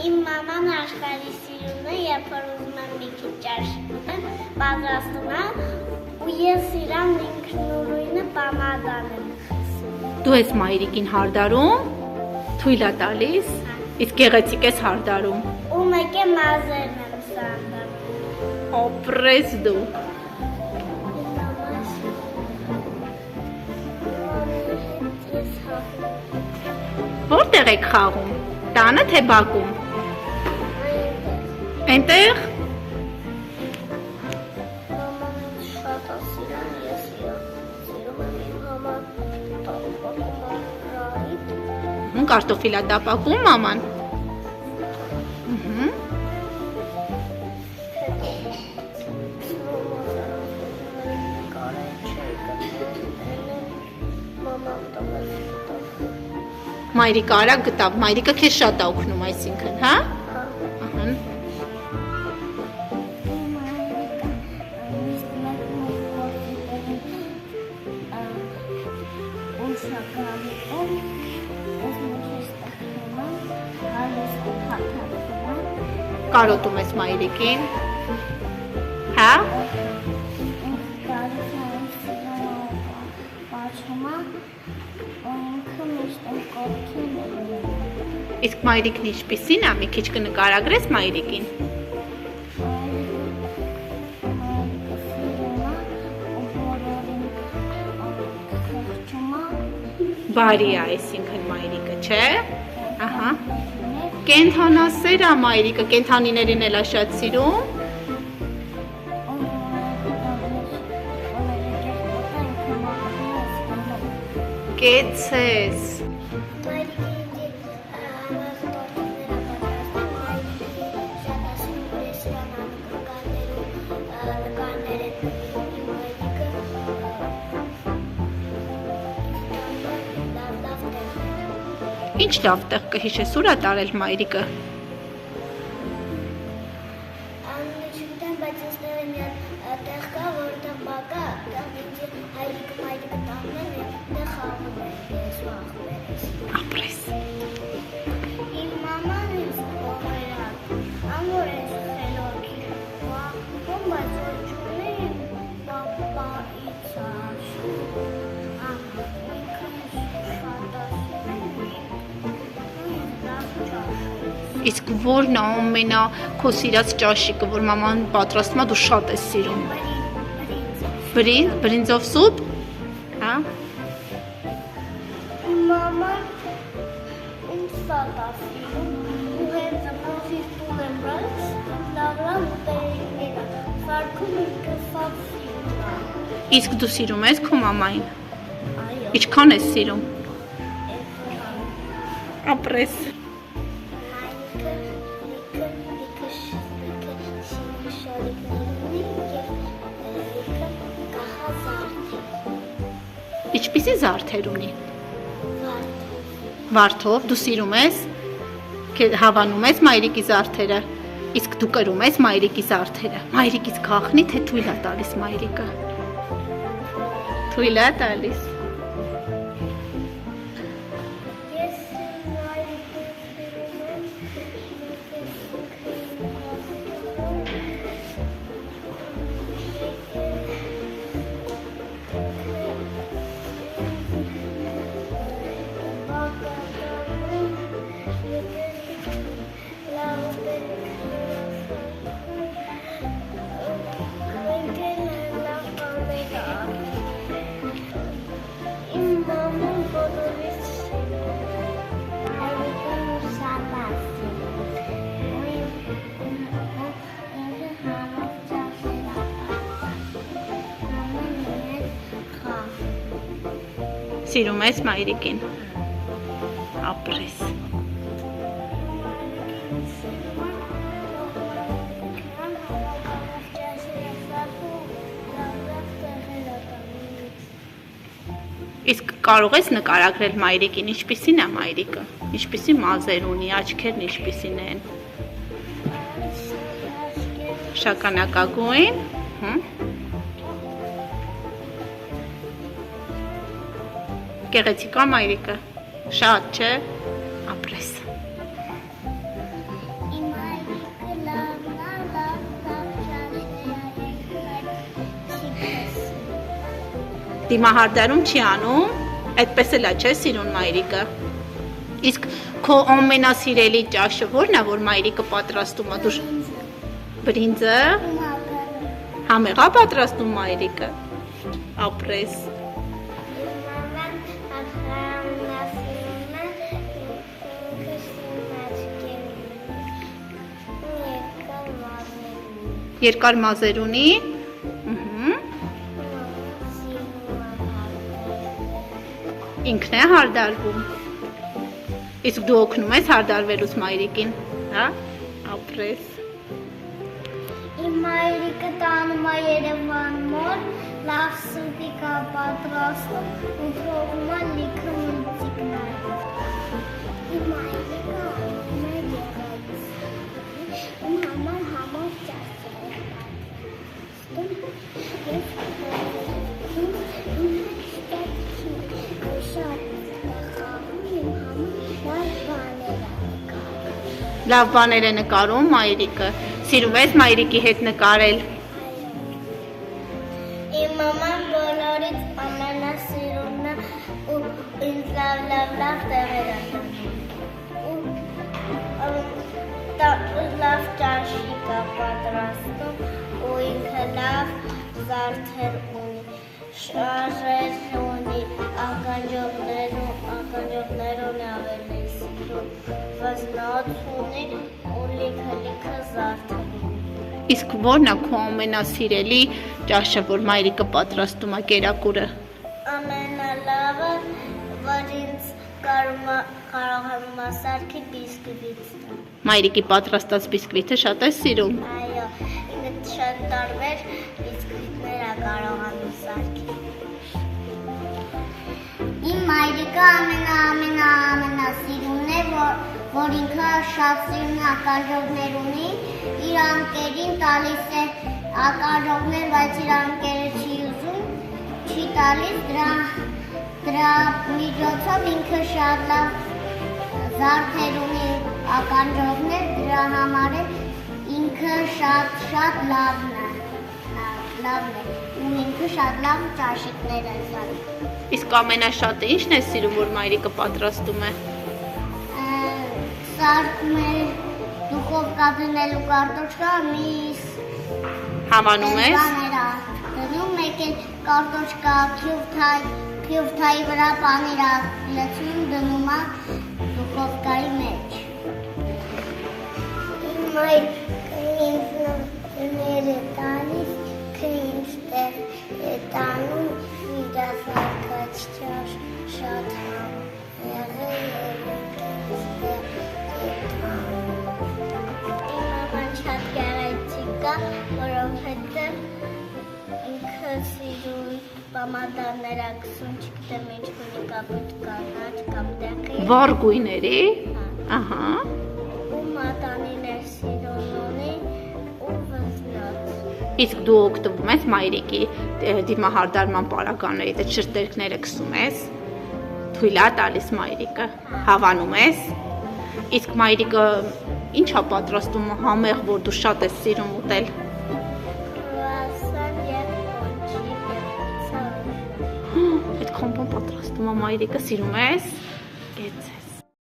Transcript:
Իմ մաման աշխարհի սիրուն է, երբ որ ուզում եմ մի քիչ ճաշակել, պատրաստում է, ու ես իրան ինքնուրույնը պամադան եմ խսում։ Դու ես մայրիկին հարդարում, թույլ է տալիս, իսկ գեղեցիկ ես հարդարում։ Ու մեկ է մազերն եմ սանդում։ Ապրես դու։ Որտեղ եք խաղում, տանը թե բակում։ Այնտեղ։ Մաման շատ է սիրում, ես սիրում եմ իմ համար տապակում Կարտոֆիլ է տապակում մաման։ Մայրիկը արագ գտավ, մայրիկը քեզ շատ է օգնում, այսինքն, հա։ Կարոտում ես մայրիկին, հա։ Իսկ մայրիկն ինչպիսին է, մի քիչ կնկարագրես մայրիկին։ Բարի է, այսինքն մայրիկը, չէ։ Ահա։ Կենթանասեր է մայրիկը, կենթանիներին էլ է շատ սիրում։ Կեցես։ Ինչ լավ տեղ կհիշես, ուր է տարել մայրիկը։ Չգիտեմ, բայց այստեղ մի տեղ կա, որտեղ բակ է, հայրիկը մայրիկը տանում են, դե խաղում են, ես ու աղբերս։ Ապրես։ Իմ մաման ինձ կողերան, ամոր ես խելոքի, ում բայց որ չունի, պապայից աշում, Իսկ որն է ամենա քո սիրած ճաշիկը, որ մաման պատրաստում է, դու շատ ես սիրում։ Բրինձով սուպ։ Հա։ Մաման ինձ շատ է սիրում, ու հենց ապրոցից տուն եմ բրած, լավրան ուտերիկները, սարքում ինքը շատ սիրում է։ Իսկ դու սիրում ես քո մամային։ Այո։ Ինչքան ես սիրում։ Ապրես։ Ինչպիսի զարդեր ունի։ Վարդով, դու սիրում ես, հավանում ես մայրիկի զարդերը, իսկ դու կրում ես մայրիկի զարդերը։ Մայրիկից գախնի, թե թույլ է տալիս մայրիկը։ Թույլ է տալիս։ Սիրում ես մայրիկին։ Ապրես։ Իսկ կարող ես նկարագրել մայրիկին, ինչպիսին է մայրիկը, ինչպիսի մազեր ունի, աչքերն ինչպիսին են։ Շագանակագույն, Գեղեցիկ է մայրիկը, շատ չէ, ապրես։ Դիմահարդարում չի անում, այդպես էլ է չէ սիրուն մայրիկը։ Իսկ քո ամենասիրելի ճաշը ո՞րն է, որ մայրիկը պատրաստում է։ Դու բրինձը համեղա պատրաստում մայրիկը։ Ապրես։ Երկար մազեր ունի։ Ինքն է հարդարվում։ Իսկ դու օգնում ես հարդարվելուց մայրիկին, հա? Ապրես։ Իմ մայրիկը տանում է Երևան մոտ, լավ սուպիկ է պատրաստում ու թողում է լիքը մնցիկներ։ Իմ մայրիկը մեր եղած։ Իմ համար ճաշել է Լավ բաներ է նկարում մայրիկը։ Սիրում ես մայրիկի հետ նկարել։ Իմ մաման բոլորից ամենասիրունն է ու ինձ լավ տեղեր է տանում։ Լավ ճաշիկ է պատրաստում ու ինքը լավ զարդեր ունի, շարժեր ունի, ականջողներուն է ավելի սիրում, վզնոց ունի ու լիքը զարդեր ունի։ Իսկ ո՞րն է քո ամենասիրելի ճաշը, որ մայրիկը պատրաստում է կերակուրը։ Ամենալավը, որ ինձ կարողանում է սարքի բիսկվիտը։ Մայրիկի պատրաստած բիսկվիթը շատ է սիրում։ Այո, ինձ շատ տարբեր բիսկվիտներ է կարողանում սարքի։ Իմ մայրիկը ամենասիրունն է, որ ինքը շատ սիրուն ականջողներ ունի, իր անկերին տալիս է ականջողներ, բայց իր անկերը չի ուզում, չի տալիս, դրա միջոցով ինքը շատ լավ զարդեր ունի ականջողներ, դրա համար է ինքը շատ լավն է, ու ինքը շատ լավ ճաշիկներ է զարդում։ Իսկ ամենաշատը ի՞նչն է սիրում, որ մայրիկը պատրաստում է։ Սարքում է դուխովկա դնելու կարտոչկա, միս Հավանում ես։ դնում մեկ էլ կարտոչկա, քյուվթայի վրա պանիր լցնում դնում է դուխովկայի մեջ։ Իմ մայրիկը տալիս, ինձ տեղ տանում իրազարկած ճաշ շատ համեղը շատ գեղեցիկ է, որովհետև ինքը սիրում պամադաներ ակսում, չգիտեմ ինչ գույնի կապույտ կանաչ կամ դեղի։ Վառ գույների։ Ահա։ Ու մատանիներ սիրուն ունի ու վզնոց։ Իսկ դու օգտվում ես մայրիկի դիմահարդարման պարագաներից, այդ շրթերքները քսում ես։ Թույլ է տալիս մայրիկը, հավանում ես։ Իսկ մայրիկը ինչ է պատրաստում համեղ, որ դու շատ ես սիրում ուտել։ Կրուասան և պոնչի և պիցա։ Այդքան բան պատրաստում է մայրիկը, սիրում ես։